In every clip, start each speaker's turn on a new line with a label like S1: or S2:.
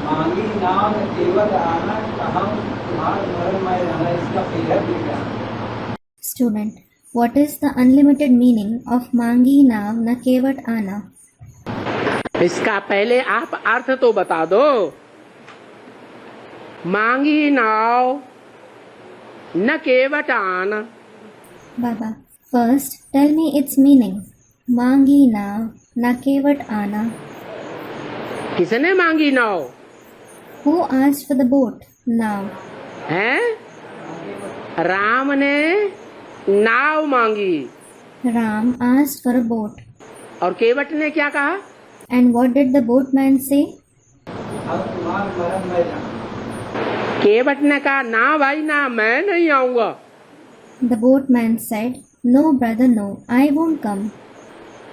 S1: मांगी नाम केवट आना कहाँ तुम्हार मरण में रहना, इसका पेहर भी क्या?
S2: Student, what is the unlimited meaning of Mangi Nav Na Kevat Ana?
S3: इसका पहले आप अर्थ तो बता दो। मांगी नाव न केवट आना।
S2: Baba, first tell me its meaning. Mangi Nav Na Kevat Ana.
S3: किसने मांगी नाव?
S2: Who asked for the boat? Nav.
S3: हैं? राम ने नाव मांगी
S2: Ram asked for a boat.
S3: और केवट ने क्या कहा?
S2: And what did the boatman say?
S1: अब तुम्हार मरण में रहना।
S3: केवट ने कहा ना भाई ना, मैं नहीं आऊंगा।
S2: The boatman said, No, brother, no, I won't come.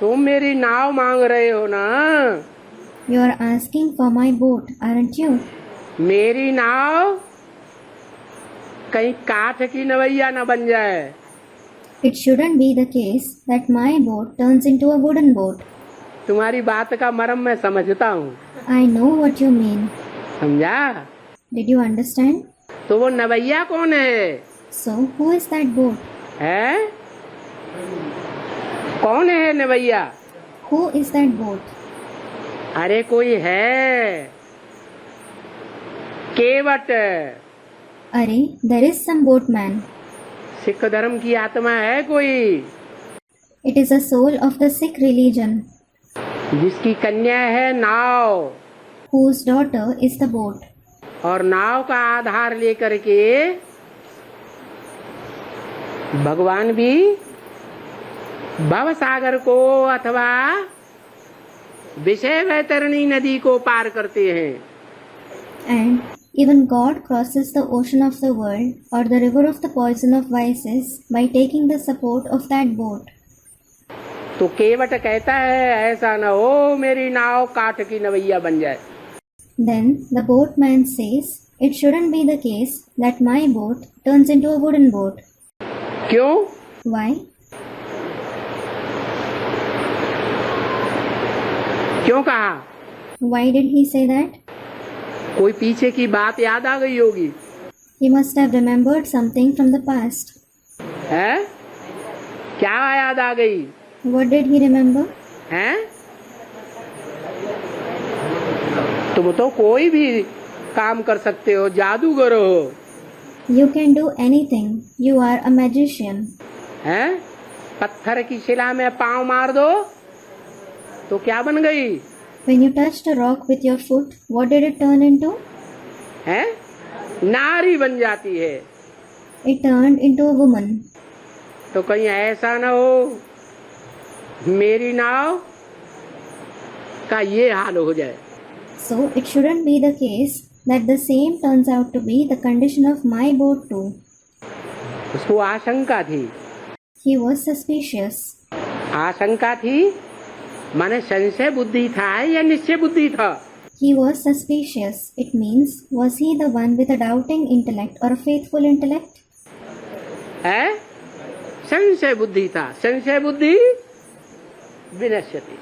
S3: तुम मेरी नाव मांग रहे हो ना?
S2: You are asking for my boat, aren't you?
S3: मेरी नाव कहीं काठ की नवैया न बन जाए।
S2: It shouldn't be the case that my boat turns into a wooden boat.
S3: तुम्हारी बात का मर्म मैं समझता हूँ।
S2: I know what you mean.
S3: समझा?
S2: Did you understand?
S3: तो वो नवैया कौन है?
S2: So, who is that boat?
S3: है? कौन है नवैया?
S2: Who is that boat?
S3: अरे कोई है, केवट।
S2: Arey, there is some boatman.
S3: Sikh धर्म की आत्मा है कोई,
S2: It is a soul of the Sikh religion,
S3: जिसकी कन्या है नाव,
S2: whose daughter is the boat.
S3: और नाव का आधार लेकर के भगवान भी भव सागर को अथवा विषय वैतरणी नदी को पार करते हैं।
S2: And even God crosses the ocean of the world or the river of the poison of vices by taking the support of that boat.
S3: तो केवट कहता है ऐसा न हो मेरी नाव काठ की नवैया बन जाए।
S2: Then the boatman says, It shouldn't be the case that my boat turns into a wooden boat.
S3: क्यों?
S2: Why?
S3: क्यों कहा?
S2: Why did he say that?
S3: कोई पीछे की बात याद आ गई होगी।
S2: He must have remembered something from the past.
S3: है? क्या याद आ गई?
S2: What did he remember?
S3: हैं? तुम तो कोई भी काम कर सकते हो, जादूगर हो।
S2: You can do anything. You are a magician.
S3: हैं? पत्थर की शिला में पांव मार दो तो क्या बन गई?
S2: When you touched a rock with your foot, what did it turn into?
S3: हैं? नारी बन जाती है।
S2: It turned into a woman.
S3: तो कहीं ऐसा न हो मेरी नाव का ये हाल हो जाए।
S2: So it shouldn't be the case that the same turns out to be the condition of my boat too.
S3: उसको आशंका थी।
S2: He was suspicious.
S3: आशंका थी माने संशय बुद्धि था या निश्चय बुद्धि था?
S2: He was suspicious. It means, was he the one with a doubting intellect or a faithful intellect?
S3: है? संशय बुद्धि था। संशय बुद्धि विनश्यति।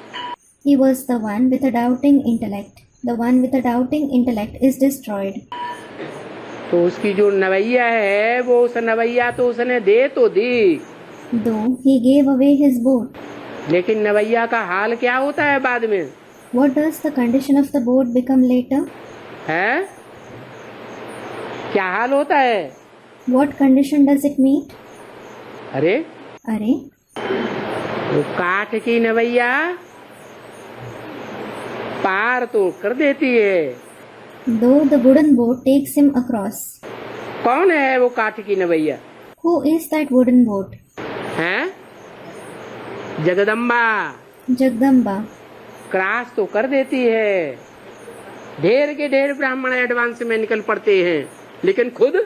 S2: He was the one with a doubting intellect. The one with a doubting intellect is destroyed.
S3: तो उसकी जो नवैया है वो उस नवैया तो उसने दे तो दी,
S2: Though he gave away his boat,
S3: लेकिन नवैया का हाल क्या होता है बाद में?
S2: what does the condition of the boat become later?
S3: है? क्या हाल होता है?
S2: What condition does it meet?
S3: अरे
S2: Arey,
S3: वो काठ की नवैया पार तो कर देती है।
S2: though the wooden boat takes him across.
S3: कौन है वो काठ की नवैया?
S2: Who is that wooden boat?
S3: हैं? जगदम्बा।
S2: Jagdamba.
S3: क्रॉस तो कर देती है। ढेर के ढेर ब्राह्मण एडवांस में निकल पड़ते हैं, लेकिन खुद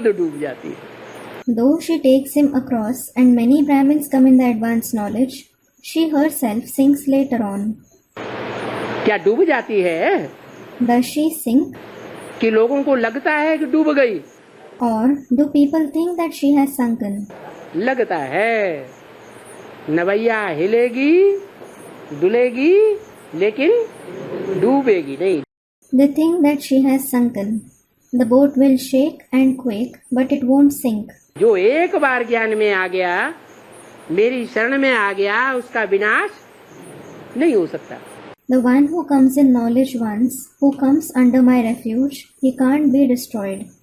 S3: डूब जाती है।
S2: Though she takes him across and many Brahmins come in the advanced knowledge, she herself sinks later on.
S3: क्या डूब जाती है?
S2: Does she sink?
S3: कि लोगों को लगता है कि डूब गई?
S2: Or do people think that she has sunken?
S3: लगता है। नवैया हिलेगी, डुलेगी लेकिन डूबेगी नहीं।
S2: They think that she has sunken. The boat will shake and quake, but it won't sink.
S3: जो एक बार ज्ञान में आ गया, मेरी शरण में आ गया, उसका विनाश नहीं हो सकता।
S2: The one who comes in knowledge once, who comes under my refuge, he can't be destroyed.